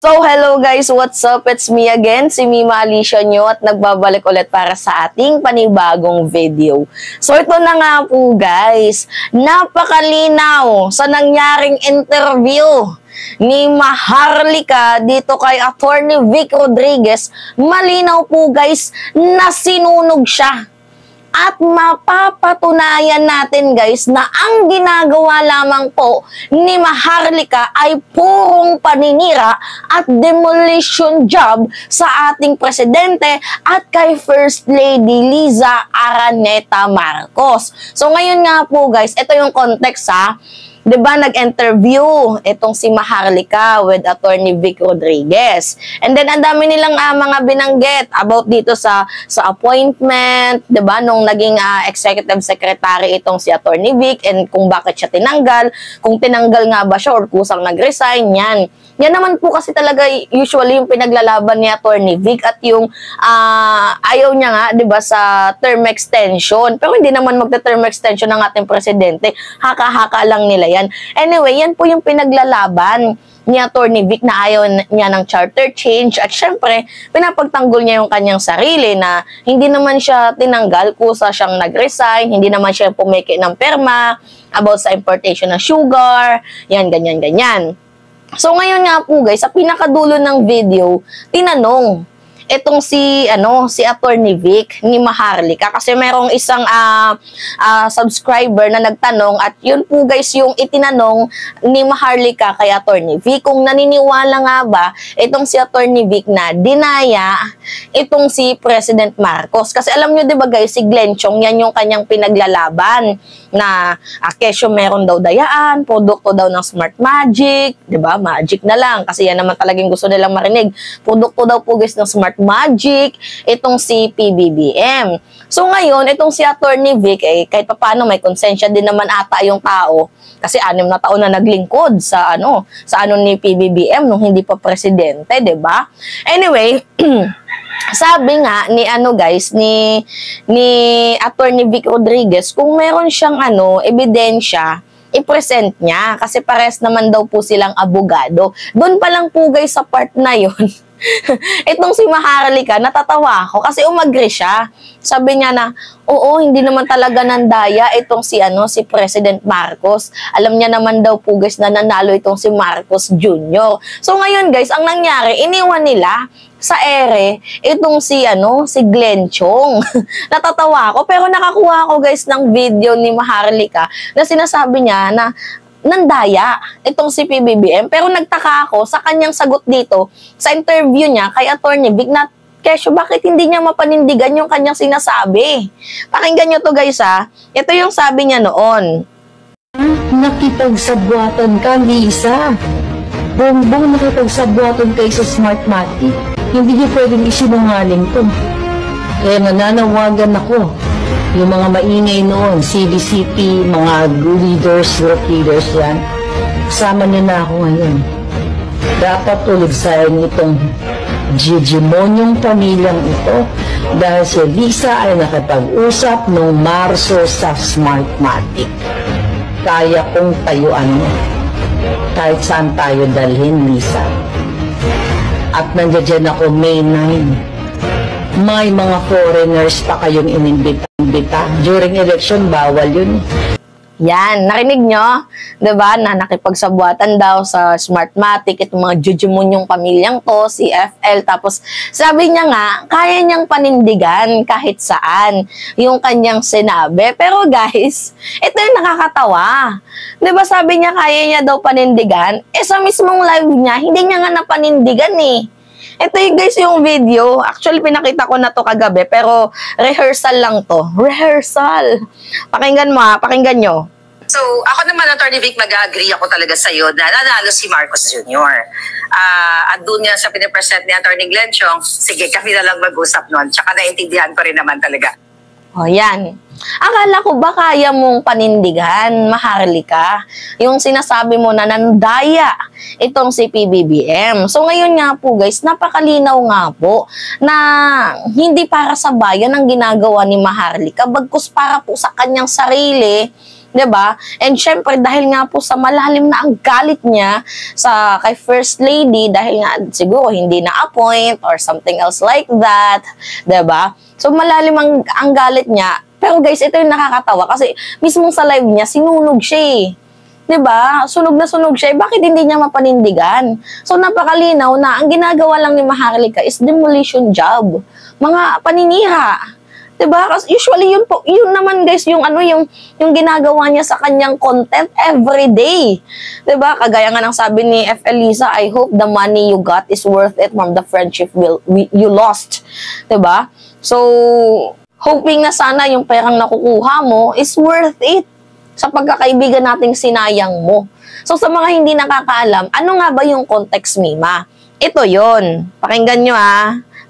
So, hello guys, what's up? It's me again, si Mima Alicia nyo at nagbabalik ulit para sa ating panibagong video. So, ito na nga po guys, napakalinaw sa nangyaring interview ni Maharlika dito kay Attorney Vic Rodriguez. Malinaw po guys na sinunog siya. At mapapatunayan natin guys na ang ginagawa lamang po ni Maharlika ay purong paninira at demolition job sa ating presidente at kay First Lady Liza Araneta Marcos. So ngayon nga po guys, ito yung context ha. Diba, nag-interview itong si Maharlika with Attorney Vic Rodriguez. And then, ang dami nilang mga binanggit about dito sa appointment, diba, nung naging executive secretary itong si Attorney Vic and kung bakit siya tinanggal, kung tinanggal nga ba siya or kusang nag-resign, yan. Yan naman po kasi talaga usually yung pinaglalaban ni Attorney Vic at yung ayaw niya nga, diba, sa term extension. Pero hindi naman magta-term extension ng ating presidente. Haka-haka lang nila yan. Anyway, yan po yung pinaglalaban ni Attorney Vic na ayaw niya ng charter change at syempre, pinapagtanggol niya yung kanyang sarili na hindi naman siya tinanggal, kusa siyang nag-resign, hindi naman siya pumiki ng perma about sa importation ng sugar, yan, ganyan, ganyan. So ngayon nga po guys, sa pinakadulo ng video, tinanong itong si Attorney Vic ni Maharlika kasi merong isang subscriber na nagtanong at yun po guys yung itinanong ni Maharlika kay Attorney Vic kung naniniwala nga ba itong si Attorney Vic na dinaya itong si President Marcos. Kasi alam nyo diba guys, si Glenn Chong, yan yung kanyang pinaglalaban na kesyo meron daw dayaan, produkto daw ng Smart Magic, diba? Magic na lang kasi yan naman talagang gusto nilang marinig. Produkto daw po guys ng Smart Magic, itong si PBBM. So ngayon, itong si Attorney Vic, kahit paano may konsensya din naman ata yung tao kasi 6 na taon na naglingkod sa ni PBBM nung hindi pa presidente, 'di ba? Anyway, sabi nga ni ni Attorney Vic Rodriguez kung meron siyang ebidensya i-present niya kasi pares naman daw po silang abogado. Doon pa lang po guys sa part na 'yon. Itong si Maharlika, natatawa ako kasi umagri siya. Sabi niya na, oo, hindi naman talaga nandaya itong si President Marcos. Alam niya naman daw po guys na nanalo itong si Marcos Jr. So ngayon guys, ang nangyari, iniwan nila sa ere itong si Glenn Chong. Natatawa ako pero nakakuha ako guys ng video ni Maharlika na sinasabi niya na nandaya itong si PBBM. Pero nagtaka ako sa kanyang sagot dito sa interview niya kay Attorney Vic na kesyo bakit hindi niya mapanindigan yung kanyang sinasabi. Pakinggan nyo to guys ha. Ito yung sabi niya noon. Nakipagsabwatan ka, Lisa. Bongbong nakipagsabwatan kay sa Smart Magic. Hindi niyo pwedeng isinungaling to. Kaya nananawagan ako. Yung mga maingay noon, CBCP, mga leaders, group leaders yan, kasama niyo na ako ngayon. Dapat tuligsayan itong Gigimonyong pamilyang ito dahil si Lisa ay nakipag-usap noong Marso sa Smartmatic. Kaya kong tayuan mo. Kahit saan tayo dalhin, Lisa. At nandiyan ako May 9. May mga foreigners pa kayong inimbita. During election, bawal yun. Yan, narinig nyo? Diba? Na nakipagsabuatan daw sa Smartmatic, itong mga jujumon yung pamilyang to, si FL. Tapos, sabi niya nga, kaya niyang panindigan kahit saan yung kanyang sinabi. Pero guys, ito yung nakakatawa. Diba sabi niya, kaya niya daw panindigan? Sa mismong live niya, hindi niya nga napanindigan eh. Ito yung guys yung video. Actually, pinakita ko na to kagabi, pero rehearsal lang to. Rehearsal. Pakinggan mo ha, pakinggan nyo. So, ako naman, Attorney Vic, mag-agree ako talaga sa'yo na nanalo si Marcos Jr. At doon niya sa pinipresent ni Attorney Glenn Chong, sige, kami na lang mag-usap nun. Tsaka naintindihan ko rin naman talaga. O, yan. Akala ko ba kaya mong panindigan, Maharlika, yung sinasabi mo na nandaya itong si PBBM. So ngayon nga po guys, napakalinaw nga po na hindi para sa bayan ang ginagawa ni Maharlika, bagkus para po sa kanyang sarili 'Diba? And syempre, dahil nga po sa malalim na ang galit niya kay First Lady, dahil nga siguro hindi na-appoint or something else like that, 'diba? So malalim ang galit niya. Pero guys, ito yung nakakatawa kasi mismo sa live niya, sinunog siya eh. 'Diba? Sunog na sunog siya. Bakit hindi niya mapanindigan? So napakalinaw na ang ginagawa lang ni Maharlika is demolition job. Mga paninira. 'Diba? Kasi usually yun naman guys yung yung ginagawa niya sa kanyang content every day. 'Diba? Kagaya nga ng sabi ni F. Eliza, I hope the money you got is worth it from the friendship you lost. 'Diba? So hoping na sana yung perang nakukuha mo is worth it sa pagkakaibigan nating sinayang mo. So sa mga hindi nakakaalam, ano nga ba yung context, Mima? Ito yon. Pakinggan nyo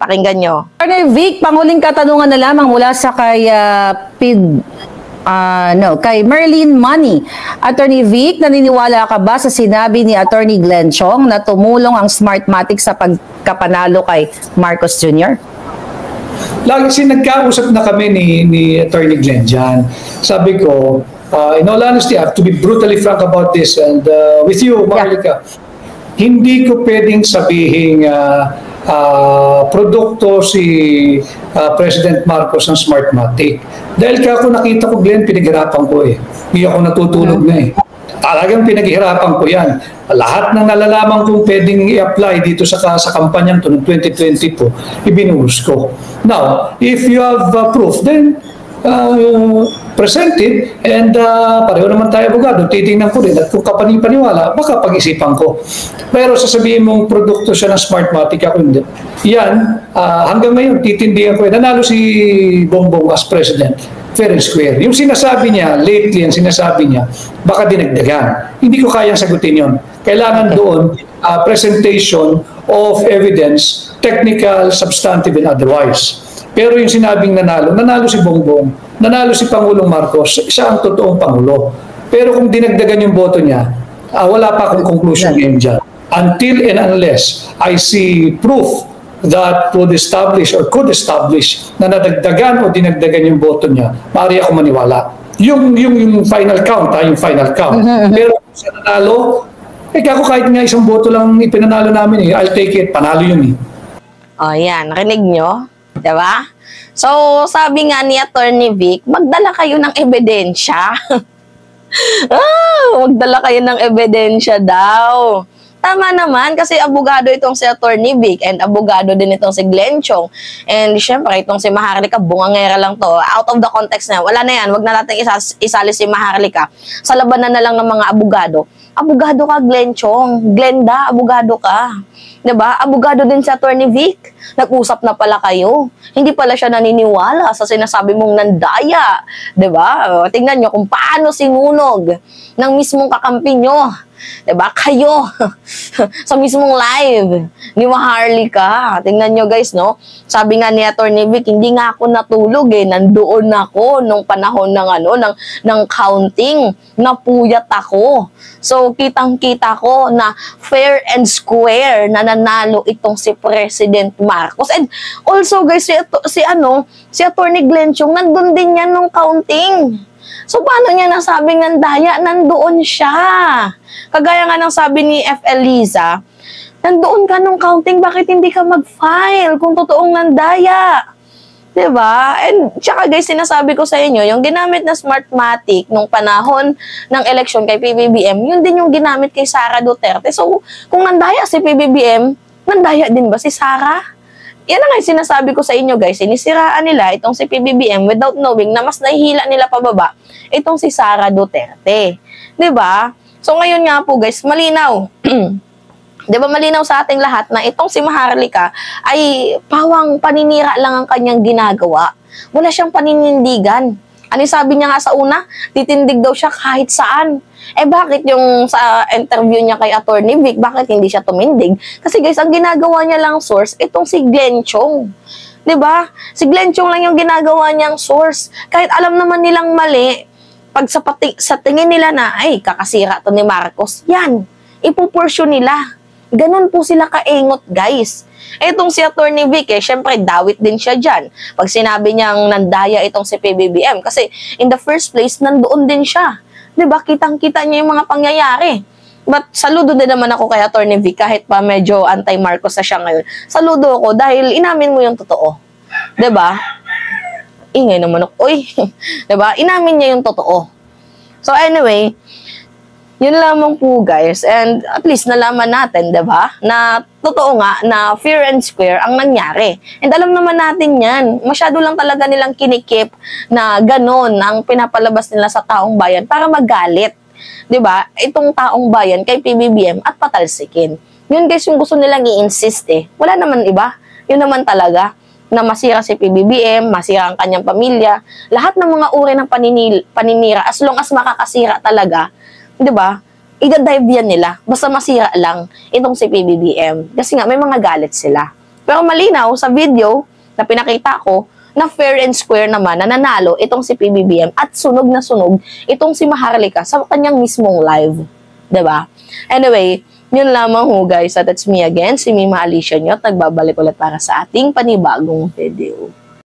Pakinggan nyo. Attorney Vic, panghuling katanungan na lamang mula sa kay Merlin Money. Attorney Vic, naniniwala ka ba sa sinabi ni Attorney Glenn Chong na tumulong ang Smartmatic sa pagkapanalo kay Marcos Jr.? Lagi nagkausap na kami ni Attorney Glenn dyan. Sabi ko, in all honesty, I have to be brutally frank about this and with you, Maharlika, hindi ko pwedeng sabihin produkto si President Marcos ng Smartmatic. Dahil ako nakita ko, Glenn, pinaghirapan ko eh. Hindi ako natutulog na eh. Talagang pinaghirapan ko yan. Lahat ng nalalaman kong pwedeng i-apply dito sa kampanyang to ng 2020 po, ibinuhos ko. Now, if you have proof, then present it and pareho naman tayo abogado, titingnan ko rin at kung kapanipaniwala, baka pag-isipan ko. Pero sasabihin mong produkto siya ng Smartmatic, ako hindi. Yan, hanggang ngayon, titindihan ko. Nanalo si Bongbong as president, fair and square. Yung sinasabi niya, lately, ang sinasabi niya, baka dinagdagan. Hindi ko kayang sagutin yon. Kailangan doon, presentation of evidence, technical, substantive, and otherwise. Pero yung sinabing nanalo si Bongbong, nanalo si Pangulong Marcos, siya ang totoong Pangulo. Pero kung dinagdagan yung boto niya, wala pa akong conclusion ngayon dyan. Until and unless I see proof that would establish or could establish na nadagdagan o dinagdagan yung boto niya, maaari ako maniwala. Yung final count, yung final count. Pero kung siya nanalo, ako kahit nga isang boto lang ipinanalo namin I'll take it, panalo yun O yan, narinig nyo? Diba? So, sabi nga ni Attorney Vic, magdala kayo ng ebidensya. Magdala kayo ng ebidensya daw. Tama naman, kasi abogado itong si Attorney Vic and abogado din itong si Glenn Chong. And syempre, itong si Maharlika, bungangera lang to. Out of the context na, wala na yan. Wag na natin isali si Maharlika. Sa labanan na lang ng mga abogado. Abogado ka, Glenn Chong. Glenda, abogado ka. Diba? Abogado din si Attorney Vic. Nag-usap na pala kayo. Hindi pala siya naniniwala sa sinasabi mong nandaya. Diba? Tingnan nyo kung paano sinunog ng mismong kakampi nyo. Diba? Kayo. Sa mismong live ni Maharlika. Tingnan nyo guys, no? Sabi nga ni Attorney Vic, hindi nga ako natulog Nandoon ako nung panahon ng counting. Napuyat ako. So, kitang-kita ko na fair and square na nanalo itong si President Marcos. And also guys, si Attorney Glenn Chong, nandun din yan nung counting. So, paano niya nasabing nandaya? Nandoon siya. Kagaya nga ng sabi ni F. Eliza, nandoon ka nung counting, bakit hindi ka mag-file kung totoong nandaya? Diba? And tsaka guys, sinasabi ko sa inyo, yung ginamit na Smartmatic nung panahon ng eleksyon kay PBBM, yun din yung ginamit kay Sara Duterte. So, kung nandaya si PBBM, nandaya din ba si Sara? Yan ang sinasabi ko sa inyo guys, sinisiraan nila itong si PBBM without knowing na mas nahihila nila pababa itong si Sara Duterte. Diba? So ngayon nga po guys, malinaw. Diba malinaw sa ating lahat na itong si Maharlika ay pawang paninira lang ang kanyang ginagawa. Wala siyang paninindigan. Ano sabi niya nga sa una? Titindig daw siya kahit saan. Bakit yung sa interview niya kay Attorney Vic, bakit hindi siya tumindig? Kasi guys, ang ginagawa niya lang source, itong si Glenn Chong. Diba? Si Glenn Chong lang yung ginagawa niyang source. Kahit alam naman nilang mali, pag sa tingin nila na, ay, kakasira to ni Marcos, yan, ipupursue nila. Ganun po sila kaengot, guys. Etong si Attorney Vic, syempre, dawit din siya dyan. Pag sinabi niyang nandaya itong si PBBM, kasi in the first place, nandoon din siya. 'Diba? Kitang-kita niya yung mga pangyayari. But saludo din naman ako kay Atty. Vic kahit pa medyo anti-Marcos na siya ngayon. Saludo ako dahil inamin mo yung totoo. 'Di ba? Ingay naman ako. Uy, 'di ba? Inamin niya yung totoo. So anyway, yun lamang po guys. And at least nalaman natin, 'di ba? Na totoo nga na fair and square ang nangyari. And alam naman natin 'yan. Masyado lang talaga nilang kinikip na ganon ang pinapalabas nila sa taong bayan para magalit. 'Di ba? Itong taong bayan kay PBBM at patalsikin. Yun guys yung gusto nilang i-insist eh. Wala naman iba. Yun naman talaga na masira si PBBM, masira ang kanyang pamilya, lahat ng mga uri ng paninira as long as makakasira talaga, 'di ba? I-dive yan nila. Basta masira lang itong si PBBM. Kasi nga may mga galit sila. Pero malinaw sa video na pinakita ko na fair and square naman na nanalo itong si PBBM at sunog na sunog itong si Maharlika sa kanyang mismong live. 'Di ba? Anyway, yun lamang ho guys. At it's me again, si Mima Alicia nyo at nagbabalik ulit para sa ating panibagong video.